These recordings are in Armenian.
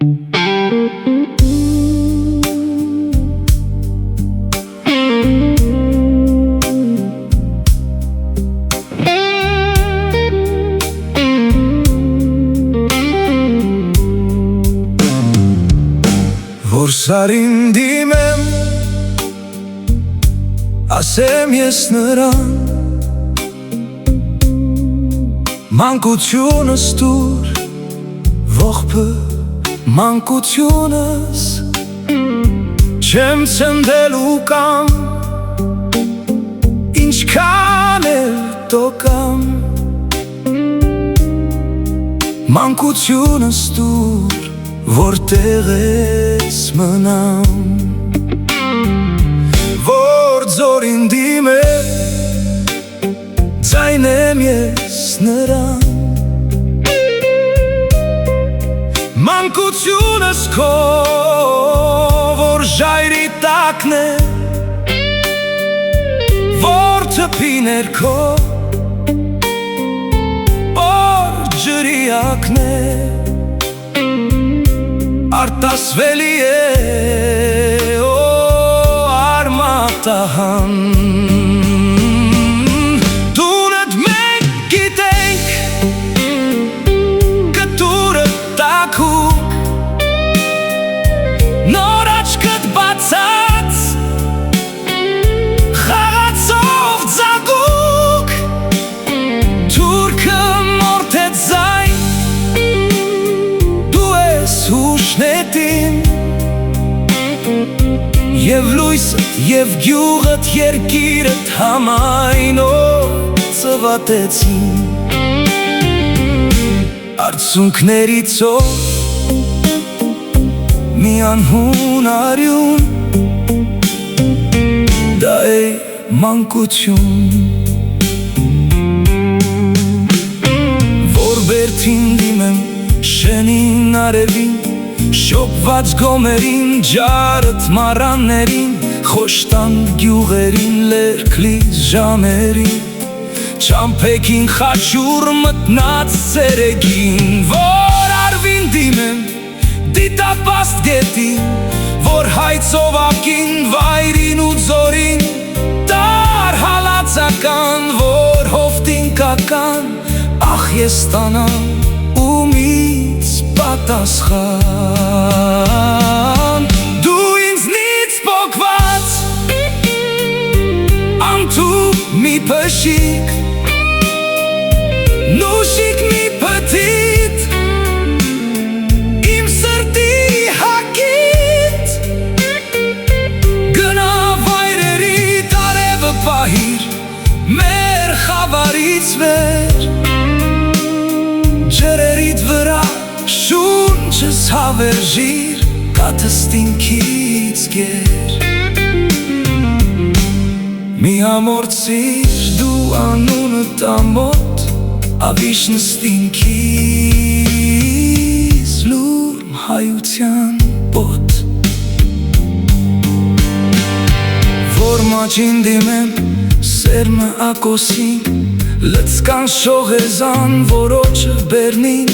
Որ սարին դիմեմ, ասեմ ես նրան, մանկությունս տուր, ողբը մանկությունս, չեմ ցնդելու կամ, ինչքան էլ տոկամ, մանկությունս տուր, որտեղ ես մնամ, որ ձորին դիմեմ, ձայնեմ ես նրան, մանկությունս քո, որ ժայռի տակն է, որ թփի ներքո, որ ջրի ակն է, արտասվելի է, արմատահան, տունդ մենք գիտենք, կտուրը տաքուկ, նոր աչքդ բացած, խաղացով ձագուկ, թուրքը մորթեց զայն, դու ես հուշնետին, և լույսդ, և գյուղդ, երկիրդ համայնով ծվատեցին, արցունքներիցով մի անհուն արյուն, դա է մանկություն, որ բերդին դիմեմ շենին արևին, շոպված գոմերին, ջարդ մառաններին, խոշտանդ գյուղերին, լերքլից ժամերին, չամփեքին խաչուր մտնած ցերեգին, որ արվին դիմեմ, դիտապաստ գետին, որ հայցով ակին, վայրին ու ձորին, տար հալածական, որ հովտին կական, ախ ես տանամ ումից պատասխան, դու ինձնից պոկված, անթուք մի փշիկ, նուշիկ մի պտիտ, իմ սրտի հակիտ, գնա վայրերիդ արևը պահիր, մեր խավարից վեր, ջրերիդ վրա շունչս հավերժիր, կաթստինքից գեր, մի ամորցիր դու անունդ ամոթ, ավիշն ստինքից լուրմ հայության պոտ, որ մաչին դիմեմ սերմը ակոսին, լծկան շողեզան որոչը բերնին,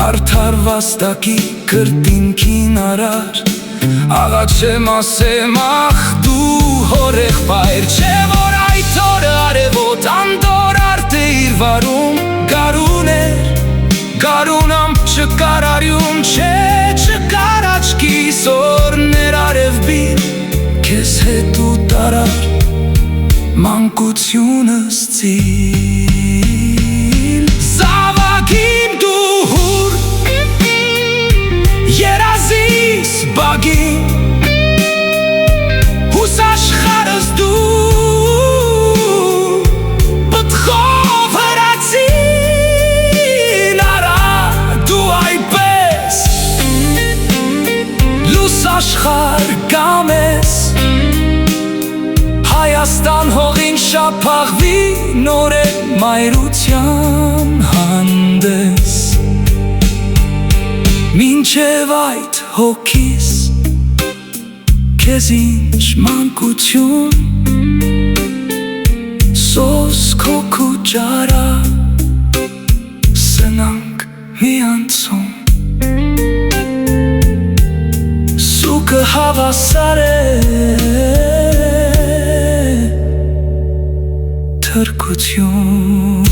արդար վաստակի կրտինքին արար, աղաչեմ ասեմ ախ դու հորեղբայր, չէ որ այդ օրը արևոտ անդոր արդ է իր վարում, գարուն էր, գարունամ չկար արյուն, չէ չկար աչքիս օրներ արև բիր, քեզ հետ ու տարար, մանկությունս ծիլ, զավագիմ դու հուր, երազիս բագին, հուս աշխարս դու, պտխով հրացին, արա դու այպես, լուս աշխար կամ ես, Հայաստան հողին շապաղվի նոր է մայրության հանդես, մինչև այդ հոգիս քեզ ինչ մանկություն, սոսկ հոգու ջարա, սնանք մի անցում, հավասար է թրկություն